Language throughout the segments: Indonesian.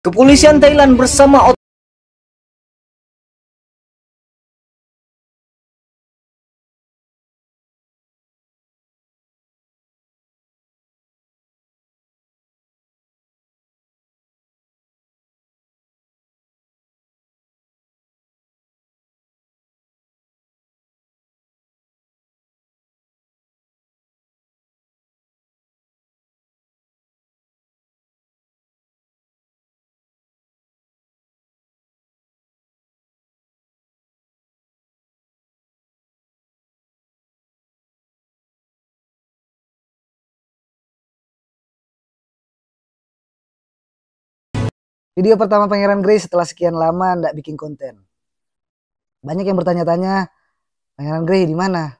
Kepolisian Thailand bersama video pertama Pangeran Grey setelah sekian lama ndak bikin konten. Banyak yang bertanya-tanya, Pangeran Grey di mana?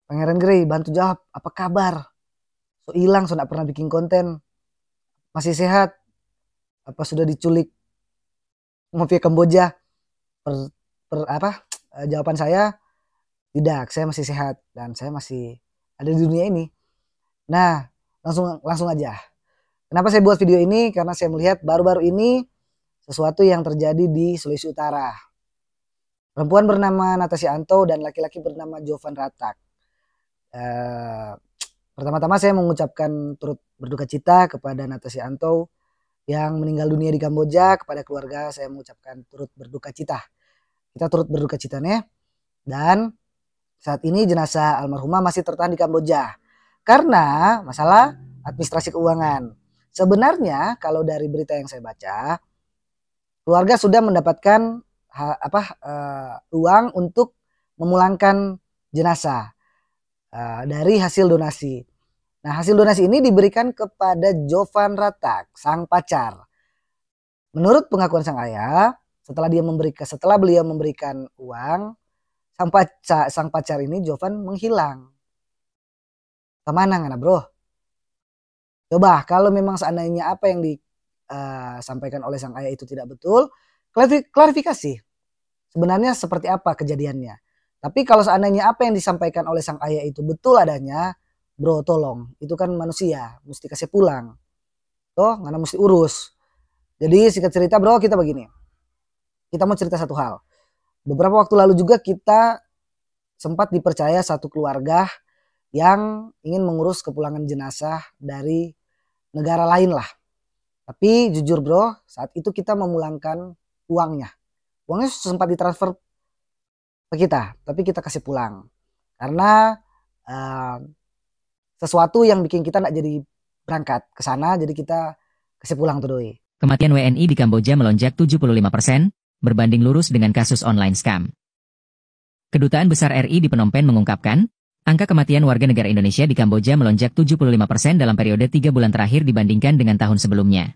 Pangeran Grey bantu jawab, apa kabar? So hilang, so ndak pernah bikin konten. Masih sehat? Apa sudah diculik mafia Kamboja? Jawaban saya tidak, saya masih sehat dan saya masih ada di dunia ini. Nah, langsung aja. Kenapa saya buat video ini? Karena saya melihat baru-baru ini sesuatu yang terjadi di Sulawesi Utara. Perempuan bernama Natasha Anto dan laki-laki bernama Jovan Ratak. Pertama-tama saya mengucapkan turut berduka cita kepada Natasha Anto yang meninggal dunia di Kamboja. Kepada keluarga saya mengucapkan turut berduka cita. Kita turut berduka cita nih. Dan saat ini jenazah almarhumah masih tertahan di Kamboja karena masalah administrasi keuangan. Sebenarnya kalau dari berita yang saya baca, keluarga sudah mendapatkan uang untuk memulangkan jenazah dari hasil donasi. Nah, hasil donasi ini diberikan kepada Jovan Ratak, sang pacar. Menurut pengakuan sang ayah, setelah beliau memberikan uang, sang pacar ini Jovan menghilang. Kemana ngana bro? Coba kalau memang seandainya apa yang disampaikan oleh sang ayah itu tidak betul, klarifikasi. Sebenarnya seperti apa kejadiannya. Tapi kalau seandainya apa yang disampaikan oleh sang ayah itu betul adanya, bro tolong. Itu kan manusia, mesti kasih pulang. Toh, ngana mesti urus. Jadi singkat cerita bro, kita begini. Kita mau cerita satu hal. Beberapa waktu lalu juga kita sempat dipercaya satu keluarga yang ingin mengurus kepulangan jenazah dari negara lain lah. Tapi jujur bro, saat itu kita memulangkan uangnya. Uangnya sempat ditransfer ke kita, tapi kita kasih pulang. Karena sesuatu yang bikin kita nggak jadi berangkat ke sana, jadi kita kasih pulang tuh doi. Kematian WNI di Kamboja melonjak 75%, berbanding lurus dengan kasus online scam. Kedutaan Besar RI di Phnom Penh mengungkapkan, angka kematian warga negara Indonesia di Kamboja melonjak 75% dalam periode 3 bulan terakhir dibandingkan dengan tahun sebelumnya.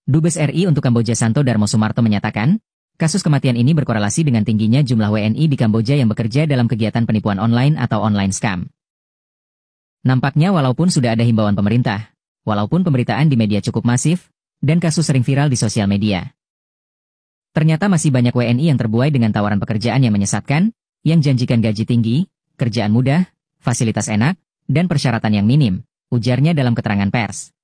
Dubes RI untuk Kamboja Santo Darmo Sumarto menyatakan, kasus kematian ini berkorelasi dengan tingginya jumlah WNI di Kamboja yang bekerja dalam kegiatan penipuan online atau online scam. Nampaknya walaupun sudah ada himbauan pemerintah, walaupun pemberitaan di media cukup masif, dan kasus sering viral di sosial media, ternyata masih banyak WNI yang terbuai dengan tawaran pekerjaan yang menyesatkan, yang janjikan gaji tinggi, kerjaan mudah, fasilitas enak, dan persyaratan yang minim, ujarnya dalam keterangan pers.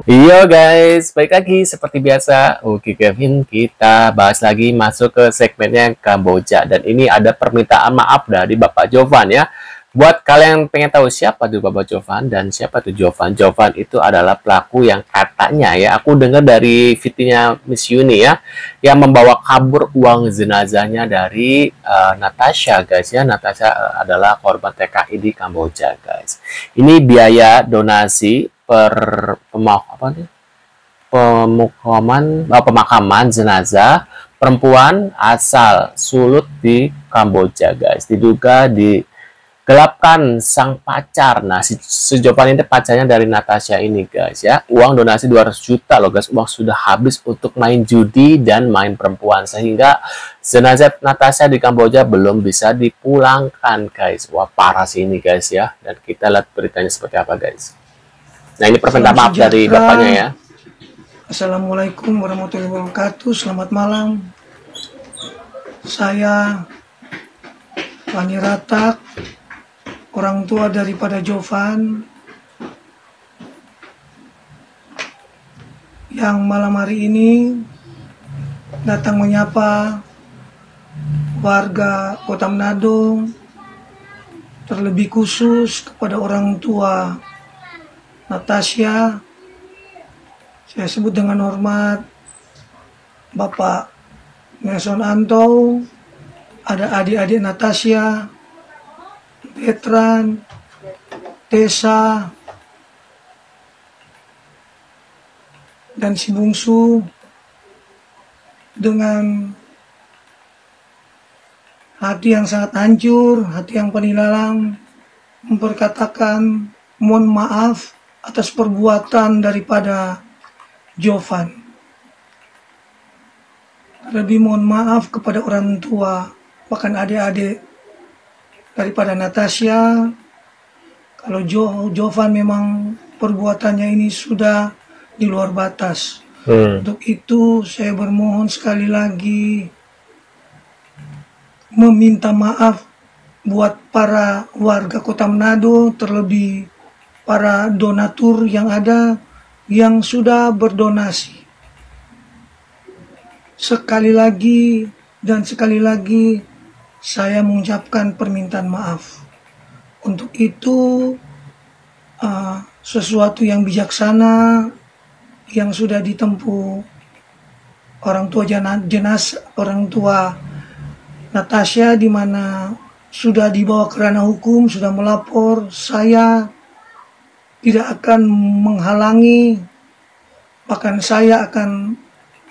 Yo guys, balik lagi seperti biasa. Oke Kevin, kita bahas lagi masuk ke segmennya Kamboja. Dan ini ada permintaan maaf dari Bapak Jovan ya. Buat kalian yang pengen tahu siapa tuh Bapak Jovan dan siapa tuh Jovan. Jovan itu adalah pelaku yang katanya ya, aku dengar dari videonya Miss Yuni ya, yang membawa kabur uang jenazahnya dari Natasha guys ya. Natasha adalah korban TKI di Kamboja guys. Ini biaya donasi pemakaman jenazah perempuan asal Sulut di Kamboja guys. Diduga digelapkan sang pacar. Nah, si Jovan ini pacarnya dari Natasha ini guys ya. Uang donasi 200 juta loh guys. Uang sudah habis untuk main judi dan main perempuan, sehingga jenazah Natasha di Kamboja belum bisa dipulangkan guys. Wah, parah sih ini guys ya. Dan kita lihat beritanya seperti apa guys. Nah, ini permintaan maaf dari bapaknya ya. Assalamualaikum warahmatullahi wabarakatuh. Selamat malam. Saya Pani Ratak, orang tua daripada Jovan. yang malam hari ini datang menyapa warga Kota Manado, terlebih khusus kepada orang tua Natasha. Saya sebut dengan hormat Bapak Nelson Anto, ada adik-adik Natasha, Betran, Tessa, dan si bungsu, dengan hati yang sangat hancur, hati yang penilalang, memperkatakan mohon maaf atas perbuatan daripada Jovan. Lebih mohon maaf kepada orang tua, bahkan adik-adik daripada Natasha. Kalau Jovan memang perbuatannya ini sudah di luar batas. Untuk itu saya bermohon sekali lagi meminta maaf buat para warga Kota Manado, terlebih para donatur yang ada yang sudah berdonasi. Sekali lagi dan sekali lagi saya mengucapkan permintaan maaf. Untuk itu sesuatu yang bijaksana yang sudah ditempuh orang tua Natasha, di mana sudah dibawa ke ranah hukum, sudah melapor. Saya tidak akan menghalangi, bahkan saya akan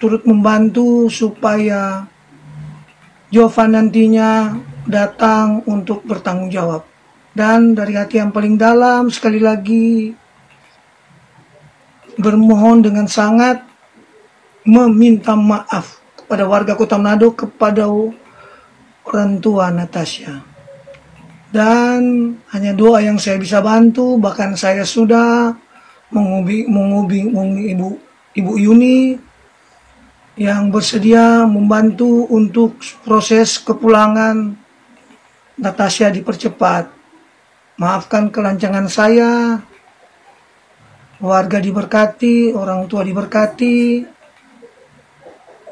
turut membantu supaya Jovan nantinya datang untuk bertanggung jawab. Dan dari hati yang paling dalam, sekali lagi bermohon dengan sangat meminta maaf kepada warga Kota Manado, kepada orang tua Natasha. Dan hanya doa yang saya bisa bantu, bahkan saya sudah menghubungi Ibu Yuni yang bersedia membantu untuk proses kepulangan Natasha dipercepat. Maafkan kelancangan saya, warga diberkati, orang tua diberkati,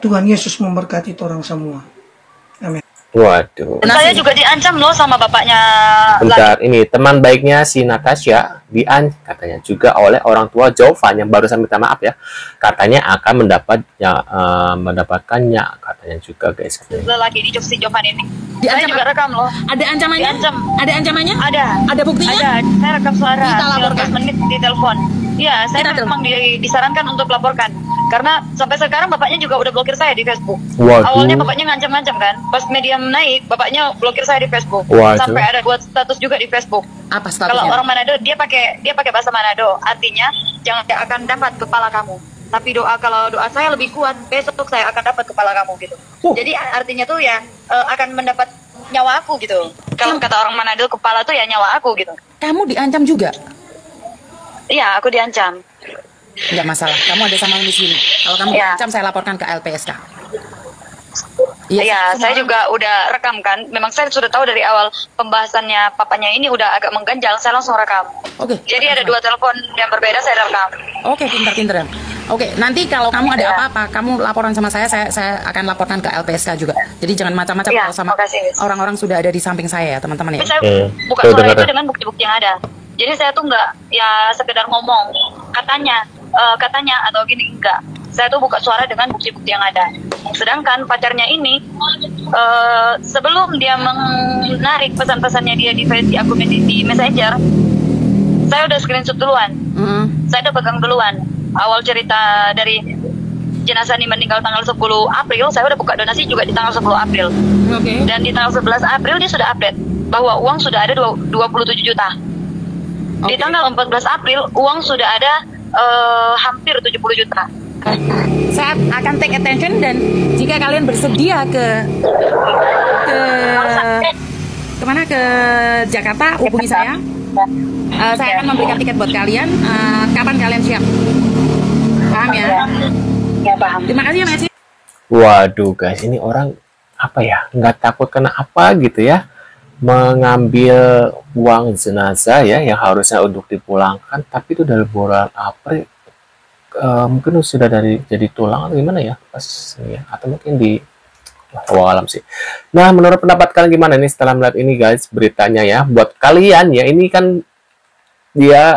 Tuhan Yesus memberkati orang semua. Amin. Waduh. Saya juga diancam loh sama bapaknya. Bentar, ini teman baiknya si Natasha katanya juga oleh orang tua Jovan yang barusan minta maaf ya. Katanya akan mendapatkannya katanya juga guys. Lagi di si Jovan ini. Diancam, saya juga rekam loh. Ada ancamannya? Diancam. Ada ancamannya? Ada. Ada buktinya? Ada. Saya rekam suara. Kita laporkan. 15 menit di telepon. Iya, saya memang disarankan untuk laporkan. Karena sampai sekarang bapaknya juga udah blokir saya di Facebook. Waduh. Awalnya bapaknya ngancam-ngancam kan. Pas media naik, bapaknya blokir saya di Facebook. Waduh. Sampai ada buat status juga di Facebook. Apa statusnya? Kalau orang Manado, dia pakai bahasa Manado. Artinya, jangan akan dapat kepala kamu. Tapi kalau doa saya lebih kuat, besok saya akan dapat kepala kamu gitu. Jadi artinya tuh ya akan mendapat nyawa aku gitu. Kalau kata orang Manado, kepala tuh ya nyawa aku gitu. Kamu diancam juga? Iya, aku diancam. Enggak masalah, kamu ada sama di sini. Kalau kamu diancam, saya laporkan ke LPSK. Iya, saya juga udah rekam kan. Memang saya sudah tahu dari awal pembahasannya papanya ini udah agak mengganjal. Saya langsung rekam. Oke. Jadi ada 2 telepon yang berbeda, saya rekam. Oke, pintar-pintar ya. Oke, nanti kalau kamu ada apa-apa, kamu laporan sama saya akan laporkan ke LPSK juga. Jadi jangan macam-macam kalau sama orang-orang sudah ada di samping saya ya, teman-teman ya. Saya buka suara itu dengan bukti-bukti yang ada. Jadi saya tuh nggak ya sekedar ngomong katanya atau gini, enggak. Saya tuh buka suara dengan bukti-bukti yang ada. Sedangkan pacarnya ini sebelum dia menarik pesan-pesannya dia di akun di Messenger, saya udah screenshot duluan. Saya udah pegang duluan. Awal cerita dari jenazah ini meninggal tanggal 10 April, saya udah buka donasi juga di tanggal 10 April. Dan di tanggal 11 April dia sudah update bahwa uang sudah ada 27 juta. Di tanggal 14 April uang sudah ada hampir 70 juta. Saya akan take attention, dan jika kalian bersedia ke kemana, ke Jakarta, hubungi saya. Saya akan memberikan tiket buat kalian. Kapan kalian siap? Paham ya? Ya paham. Terima kasih ya, Messi. Waduh guys, ini orang apa ya? Nggak takut kena apa gitu ya? Mengambil uang jenazah ya yang harusnya untuk dipulangkan, tapi itu dari bulan April mungkin sudah jadi tulang atau gimana ya pas ini ya, atau mungkin di alam sih. Nah, menurut pendapat kalian gimana nih setelah melihat ini guys beritanya ya? Buat kalian ya, ini kan dia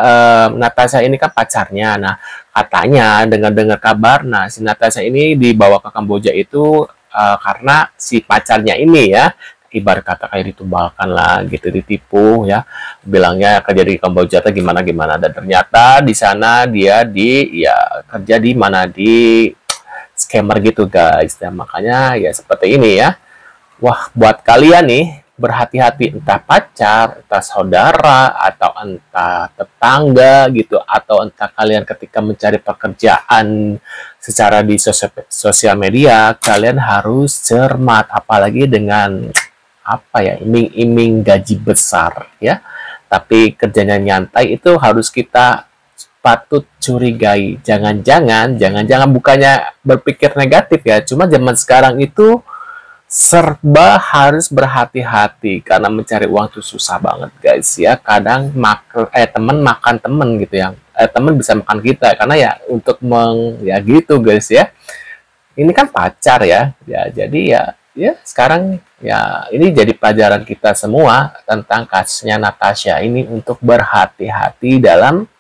Natasha ini kan pacarnya. Nah, katanya dengar-dengar kabar, nah si Natasha ini dibawa ke Kamboja itu karena si pacarnya ini ya, ibarat kata kayak ditumbalkan lah gitu, ditipu ya, bilangnya kerja di Kamboja tuh gimana gimana, dan ternyata di sana dia kerja di mana, di scammer gitu guys. Dan makanya ya seperti ini ya. Wah, buat kalian nih berhati-hati, entah pacar, entah saudara, atau entah tetangga gitu, atau entah kalian ketika mencari pekerjaan secara di sosial media, kalian harus cermat, apalagi dengan apa ya, iming-iming gaji besar ya, tapi kerjanya nyantai, itu harus kita patut curigai. Jangan-jangan bukannya berpikir negatif ya, cuma zaman sekarang itu serba harus berhati-hati karena mencari uang tuh susah banget guys ya. Kadang temen makan temen gitu ya, temen bisa makan kita karena ya untuk ya gitu guys ya. Ini kan pacar ya, jadi ya sekarang ya ini jadi pelajaran kita semua tentang kasusnya Natasha ini, untuk berhati-hati dalam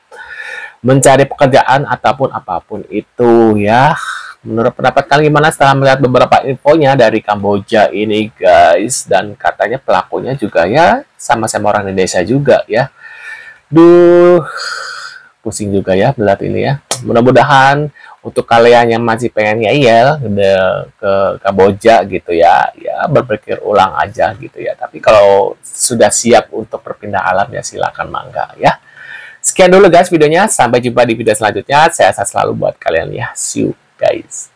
mencari pekerjaan ataupun apapun itu ya. Menurut pendapat kalian gimana setelah melihat beberapa infonya dari Kamboja ini guys? Dan katanya pelakunya juga ya sama-sama orang Indonesia juga ya. Duh, pusing juga ya melihat ini ya. Mudah-mudahan untuk kalian yang masih pengen ngeyel ke Kamboja gitu ya, berpikir ulang aja gitu ya. Tapi kalau sudah siap untuk berpindah alam ya silakan, mangga ya. Sekian dulu guys videonya, sampai jumpa di video selanjutnya. Saya selalu buat kalian ya. See you guys.